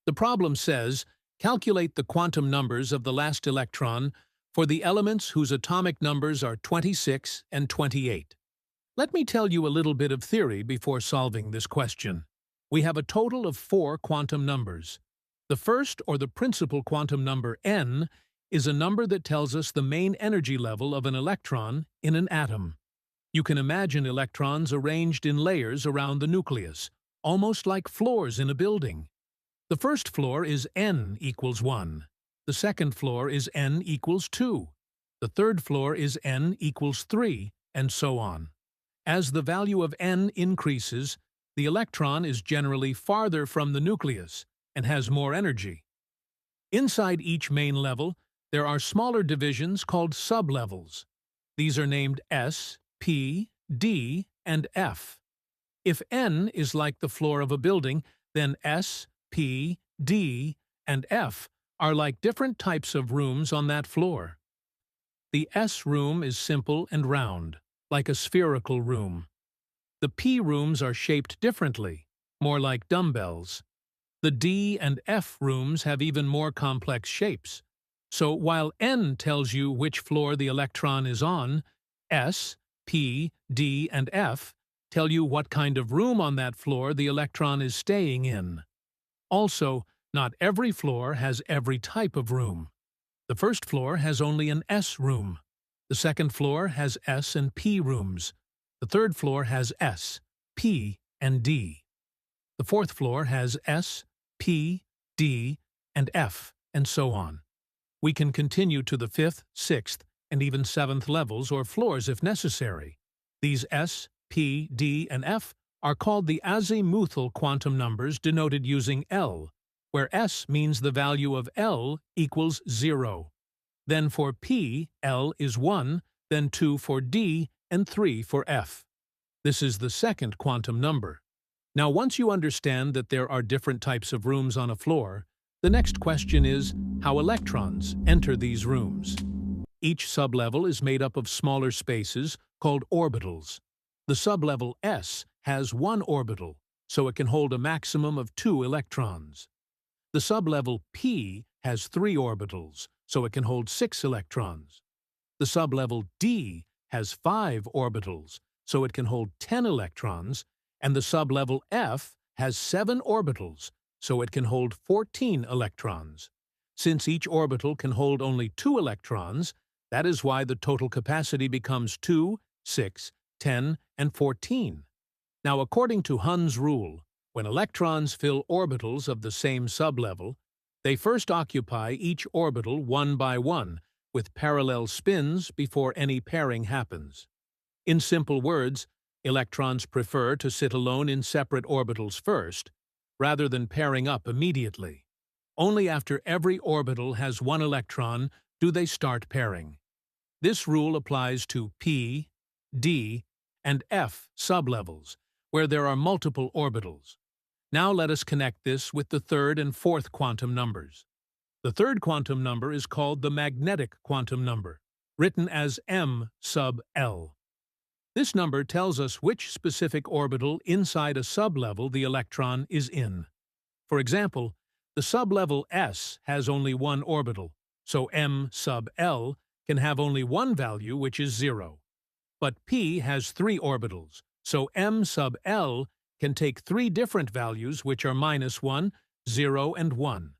The problem says, calculate the quantum numbers of the last electron for the elements whose atomic numbers are 26 and 28. Let me tell you a little bit of theory before solving this question. We have a total of 4 quantum numbers. The first, or the principal quantum number, n, is a number that tells us the main energy level of an electron in an atom. You can imagine electrons arranged in layers around the nucleus, almost like floors in a building. The first floor is n equals 1. The second floor is n equals 2. The third floor is n equals 3, and so on. As the value of n increases, the electron is generally farther from the nucleus and has more energy. Inside each main level, there are smaller divisions called sublevels. These are named S, P, D, and F. If n is like the floor of a building, then S, P, D, and F are like different types of rooms on that floor. The S room is simple and round, like a spherical room. The P rooms are shaped differently, more like dumbbells. The D and F rooms have even more complex shapes. So while N tells you which floor the electron is on, S, P, D, and F tell you what kind of room on that floor the electron is staying in. Also, not every floor has every type of room. The first floor has only an S room. The second floor has S and P rooms. The third floor has S, P, and D. The fourth floor has S, P, D, and F, and so on. We can continue to the 5th, 6th, and even 7th levels or floors if necessary. These S, P, D, and F are called the Azimuthal quantum numbers denoted using L, where S means the value of L equals 0. Then for P, L is 1, then 2 for D, and 3 for F. This is the second quantum number. Now, once you understand that there are different types of rooms on a floor, the next question is how electrons enter these rooms. Each sublevel is made up of smaller spaces called orbitals. The sublevel S has 1 orbital, so it can hold a maximum of 2 electrons. The sublevel P has 3 orbitals, so it can hold 6 electrons. The sublevel D has 5 orbitals, so it can hold 10 electrons, and the sublevel F has 7 orbitals, so it can hold 14 electrons. Since each orbital can hold only 2 electrons, that is why the total capacity becomes 2, 6, 10, and 14. Now, according to Hund's rule, when electrons fill orbitals of the same sublevel, they first occupy each orbital one by one, with parallel spins before any pairing happens. In simple words, electrons prefer to sit alone in separate orbitals first, rather than pairing up immediately. Only after every orbital has 1 electron do they start pairing. This rule applies to P, D, and F sublevels, where there are multiple orbitals. Now let us connect this with the third and fourth quantum numbers. The third quantum number is called the magnetic quantum number, written as m sub L. This number tells us which specific orbital inside a sublevel the electron is in. For example, the sublevel S has only 1 orbital, so m sub L can have only one value, which is 0. But P has 3 orbitals, so m sub L can take 3 different values, which are -1, 0, and 1.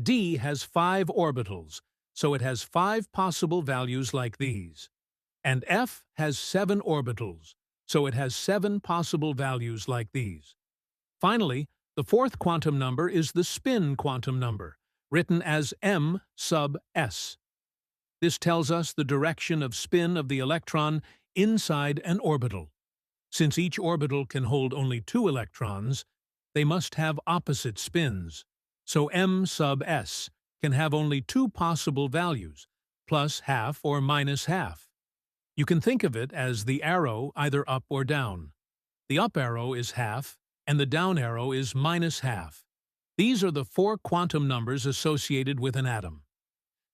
D has 5 orbitals, so it has 5 possible values like these. And F has 7 orbitals, so it has 7 possible values like these. Finally, the fourth quantum number is the spin quantum number, written as m sub S. This tells us the direction of spin of the electron inside an orbital. Since each orbital can hold only 2 electrons, they must have opposite spins. So m sub S can have only 2 possible values, plus half or minus half. You can think of it as the arrow either up or down. The up arrow is half, and the down arrow is minus half. These are the 4 quantum numbers associated with an atom.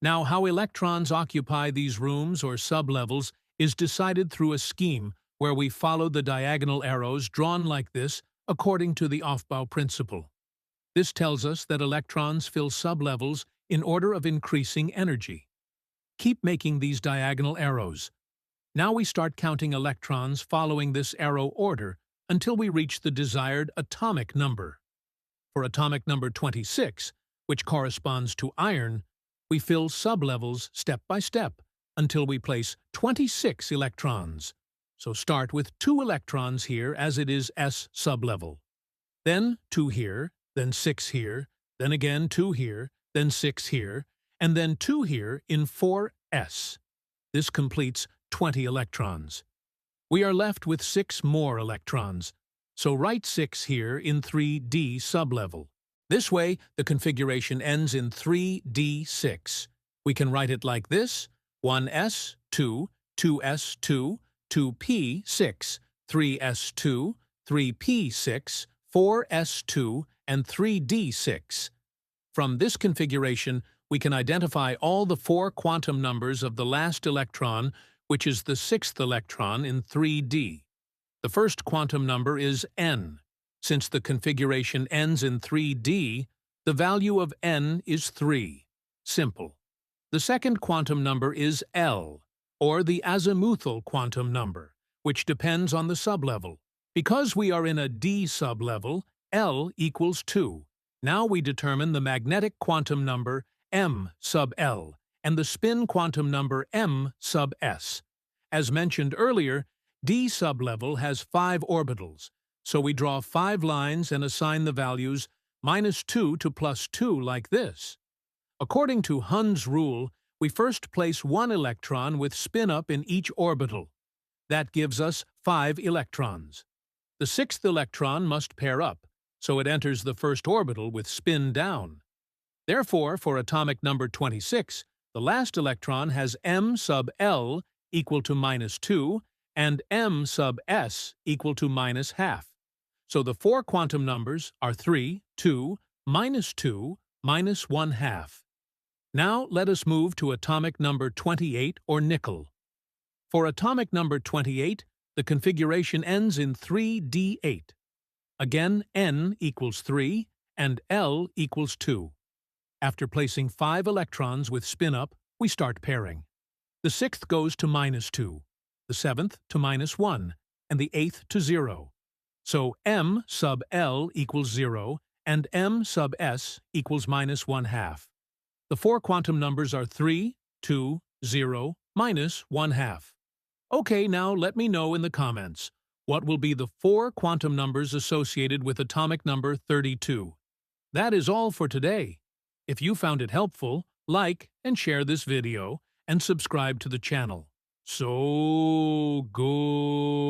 Now, how electrons occupy these rooms or sublevels is decided through a scheme where we follow the diagonal arrows drawn like this according to the Aufbau Principle. This tells us that electrons fill sublevels in order of increasing energy. Keep making these diagonal arrows. Now we start counting electrons following this arrow order until we reach the desired atomic number. For atomic number 26, which corresponds to iron, we fill sublevels step by step until we place 26 electrons. So start with 2 electrons here as it is S sublevel. Then 2 here, then 6 here, then again 2 here, then 6 here, and then 2 here in 4s. This completes 20 electrons. We are left with 6 more electrons, so write 6 here in 3d sublevel. This way, the configuration ends in 3d6. We can write it like this: 1s2, 2s2, 2p6, 3s2, 3p6, 4s2, and 3d6. From this configuration, we can identify all the 4 quantum numbers of the last electron, which is the 6th electron in 3d. The first quantum number is n. Since the configuration ends in 3d, the value of n is 3. Simple. The second quantum number is L, or the Azimuthal quantum number, which depends on the sublevel. Because we are in a d sublevel, L equals 2. Now we determine the magnetic quantum number m sub L and the spin quantum number m sub S. As mentioned earlier, d sublevel has 5 orbitals, so we draw 5 lines and assign the values -2 to +2 like this. According to Hund's rule, we first place 1 electron with spin up in each orbital. That gives us 5 electrons. The 6th electron must pair up, so it enters the first orbital with spin down. Therefore, for atomic number 26, the last electron has m sub L equal to -2 and m sub S equal to -half. So the 4 quantum numbers are 3, 2, -2, -1/2. Now let us move to atomic number 28, or nickel. For atomic number 28, the configuration ends in 3d8. Again, n equals 3 and L equals 2. After placing 5 electrons with spin-up, we start pairing. The 6th goes to -2, the 7th to -1, and the 8th to 0. So m sub L equals 0 and m sub S equals -1/2. The 4 quantum numbers are 3, 2, 0, -1/2. Okay, now let me know in the comments, what will be the 4 quantum numbers associated with atomic number 32? That is all for today. If you found it helpful, like and share this video and subscribe to the channel. So good.